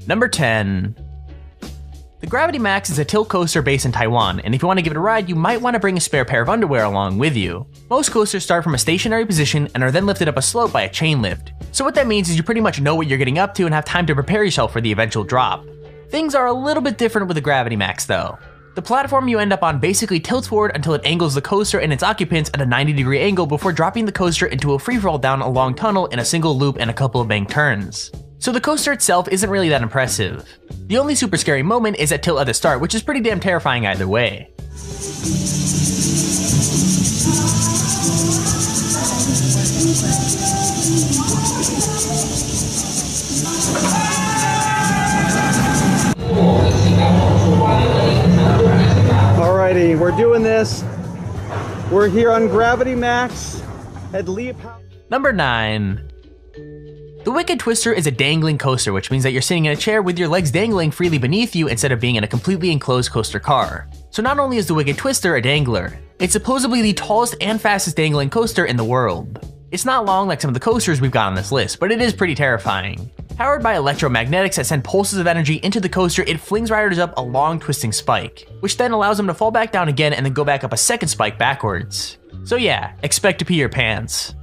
Number 10. The Gravity Max is a tilt coaster based in Taiwan, and if you want to give it a ride, you might want to bring a spare pair of underwear along with you. Most coasters start from a stationary position and are then lifted up a slope by a chain lift. So what that means is you pretty much know what you're getting up to and have time to prepare yourself for the eventual drop. Things are a little bit different with the Gravity Max though. The platform you end up on basically tilts forward until it angles the coaster and its occupants at a 90-degree angle before dropping the coaster into a freefall down a long tunnel in a single loop and a couple of bank turns. So the coaster itself isn't really that impressive. The only super scary moment is at tilt at the start, which is pretty damn terrifying either way. Alrighty, we're doing this. We're here on Gravity Max at Leap. Number 9. The Wicked Twister is a dangling coaster, which means that you're sitting in a chair with your legs dangling freely beneath you instead of being in a completely enclosed coaster car. So not only is the Wicked Twister a dangler, it's supposedly the tallest and fastest dangling coaster in the world. It's not long like some of the coasters we've got on this list, but it is pretty terrifying. Powered by electromagnetics that send pulses of energy into the coaster, it flings riders up a long twisting spike, which then allows them to fall back down again and then go back up a second spike backwards. So yeah, expect to pee your pants.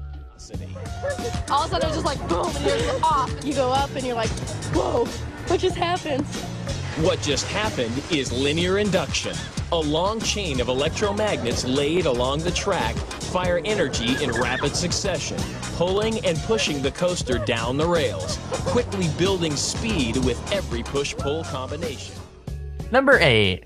All of a sudden it's just like boom and you're off. You go up and you're like, whoa, what just happened? What just happened is linear induction. A long chain of electromagnets laid along the track fire energy in rapid succession, pulling and pushing the coaster down the rails, quickly building speed with every push-pull combination. Number 8.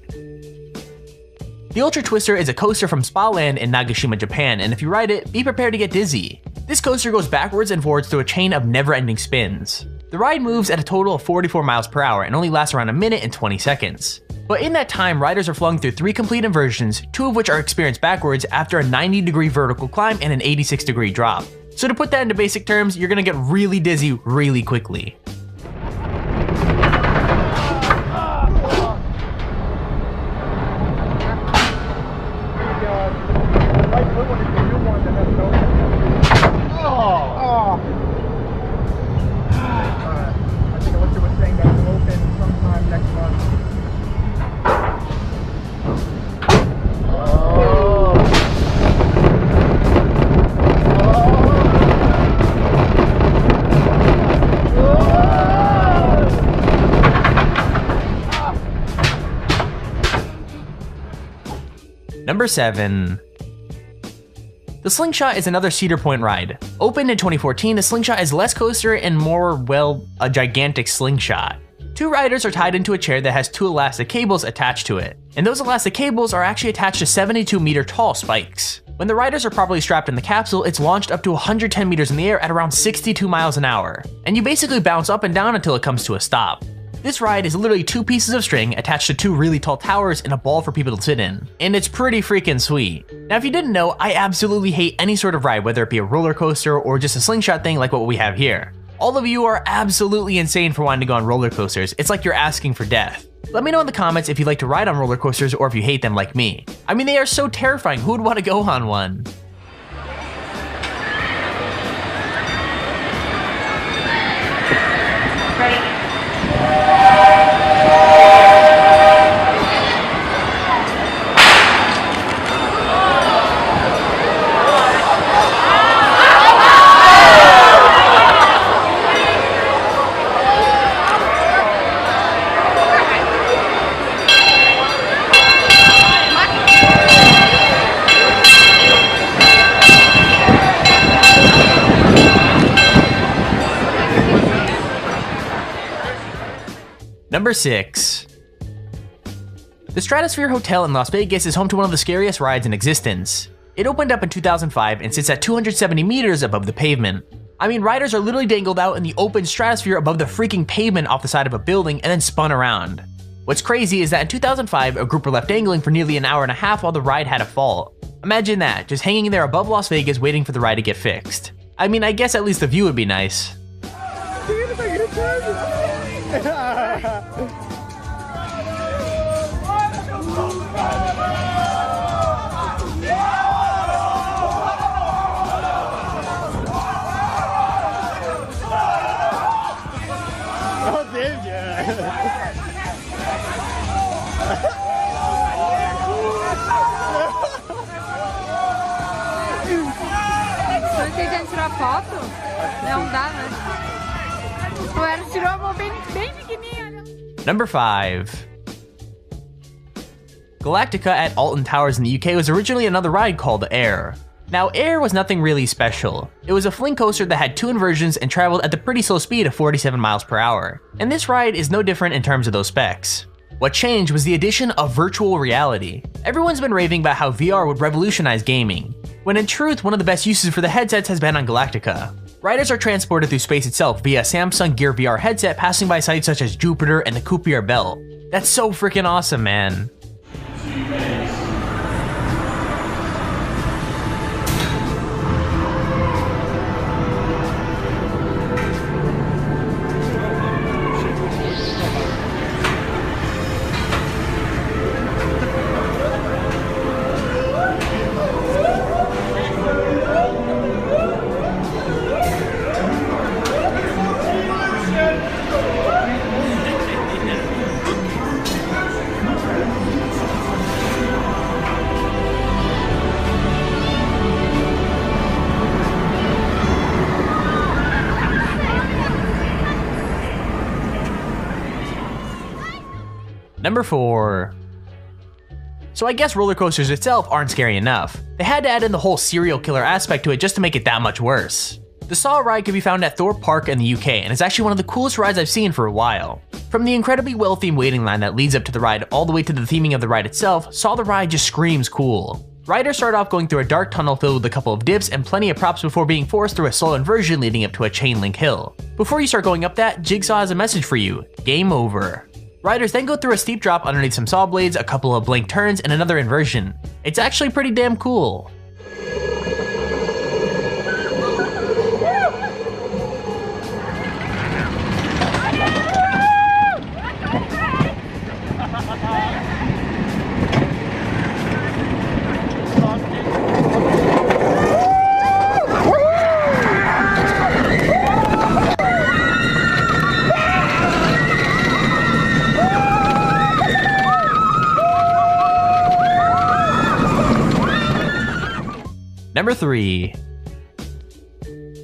The Ultra Twister is a coaster from Spa Land in Nagashima, Japan, and if you ride it, be prepared to get dizzy. This coaster goes backwards and forwards through a chain of never-ending spins. The ride moves at a total of 44 miles per hour and only lasts around a minute and 20 seconds. But in that time, riders are flung through 3 complete inversions, 2 of which are experienced backwards after a 90-degree vertical climb and an 86-degree drop. So to put that into basic terms, you're gonna get really dizzy really quickly. Number 7. The Slingshot is another Cedar Point ride. Opened in 2014, the Slingshot is less coaster and more, well, a gigantic slingshot. 2 riders are tied into a chair that has 2 elastic cables attached to it, and those elastic cables are actually attached to 72-meter tall spikes. When the riders are properly strapped in the capsule, it's launched up to 110 meters in the air at around 62 miles an hour, and you basically bounce up and down until it comes to a stop. This ride is literally 2 pieces of string attached to 2 really tall towers and a ball for people to sit in, and it's pretty freaking sweet. Now if you didn't know, I absolutely hate any sort of ride, whether it be a roller coaster or just a slingshot thing like what we have here. All of you are absolutely insane for wanting to go on roller coasters. It's like you're asking for death. Let me know in the comments if you like to ride on roller coasters or if you hate them like me. I mean, they are so terrifying, who would want to go on one? Ready? Number 6. The Stratosphere Hotel in Las Vegas is home to one of the scariest rides in existence. It opened up in 2005 and sits at 270 meters above the pavement. I mean, riders are literally dangled out in the open stratosphere above the freaking pavement off the side of a building and then spun around. What's crazy is that in 2005, a group were left dangling for nearly an hour and a half while the ride had a fault. Imagine that, just hanging there above Las Vegas waiting for the ride to get fixed. I mean, I guess at least the view would be nice. Oh, did ya? Tô tentando tirar foto? Não dá, né? O Eros tirou a mão bem pequenininha. Number 5. Galactica at Alton Towers in the UK was originally another ride called Air. Now, Air was nothing really special. It was a fling coaster that had 2 inversions and traveled at the pretty slow speed of 47 miles per hour. And this ride is no different in terms of those specs. What changed was the addition of virtual reality. Everyone's been raving about how VR would revolutionize gaming, when in truth, one of the best uses for the headsets has been on Galactica. Riders are transported through space itself via a Samsung Gear VR headset, passing by sites such as Jupiter and the Kuiper Belt. That's so freaking awesome, man. Number 4. So I guess roller coasters itself aren't scary enough. They had to add in the whole serial killer aspect to it just to make it that much worse. The Saw ride can be found at Thorpe Park in the UK and is actually one of the coolest rides I've seen for a while. From the incredibly well-themed waiting line that leads up to the ride all the way to the theming of the ride itself, Saw the ride just screams cool. Riders start off going through a dark tunnel filled with a couple of dips and plenty of props before being forced through a slow inversion leading up to a chain link hill. Before you start going up that, Jigsaw has a message for you: game over. Riders then go through a steep drop underneath some saw blades, a couple of blank turns, and another inversion. It's actually pretty damn cool. Number 3.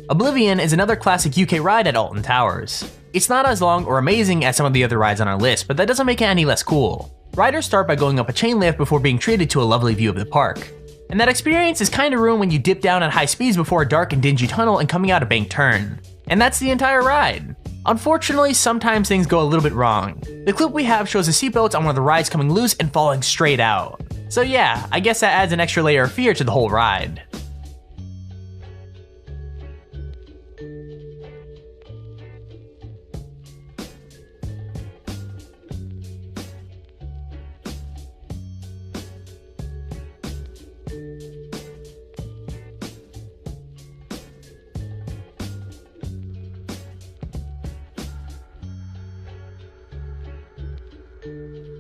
Oblivion is another classic UK ride at Alton Towers. It's not as long or amazing as some of the other rides on our list, but that doesn't make it any less cool. Riders start by going up a chain lift before being treated to a lovely view of the park. And that experience is kinda ruined when you dip down at high speeds before a dark and dingy tunnel and coming out a banked turn. And that's the entire ride. Unfortunately, sometimes things go a little bit wrong. The clip we have shows the seatbelts on one of the rides coming loose and falling straight out. So yeah, I guess that adds an extra layer of fear to the whole ride.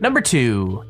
Number 2.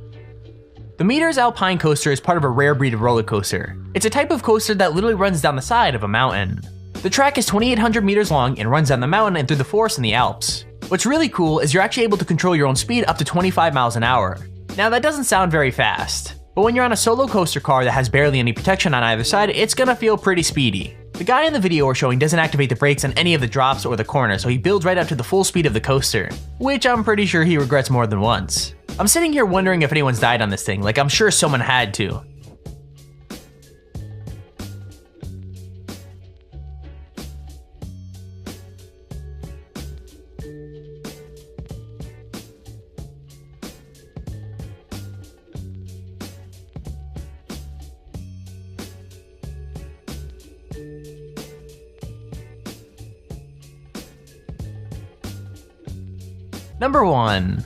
The Meters Alpine Coaster is part of a rare breed of roller coaster. It's a type of coaster that literally runs down the side of a mountain. The track is 2,800 meters long and runs down the mountain and through the forest in the Alps. What's really cool is you're actually able to control your own speed up to 25 miles an hour. Now that doesn't sound very fast, but when you're on a solo coaster car that has barely any protection on either side, it's gonna feel pretty speedy. The guy in the video we're showing doesn't activate the brakes on any of the drops or the corners, so he builds right up to the full speed of the coaster, which I'm pretty sure he regrets more than once. I'm sitting here wondering if anyone's died on this thing, like I'm sure someone had to. Number 1.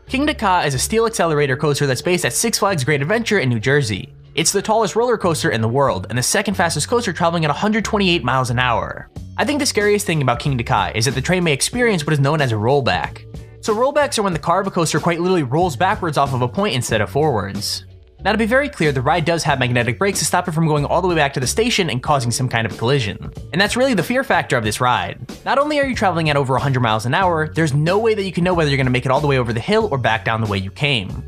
Kingda Ka is a steel accelerator coaster that's based at Six Flags Great Adventure in New Jersey. It's the tallest roller coaster in the world and the second fastest coaster, traveling at 128 miles an hour. I think the scariest thing about Kingda Ka is that the train may experience what is known as a rollback. So rollbacks are when the car of a coaster quite literally rolls backwards off of a point instead of forwards. Now to be very clear, the ride does have magnetic brakes to stop it from going all the way back to the station and causing some kind of collision. And that's really the fear factor of this ride. Not only are you traveling at over 100 miles an hour, there's no way that you can know whether you're going to make it all the way over the hill or back down the way you came.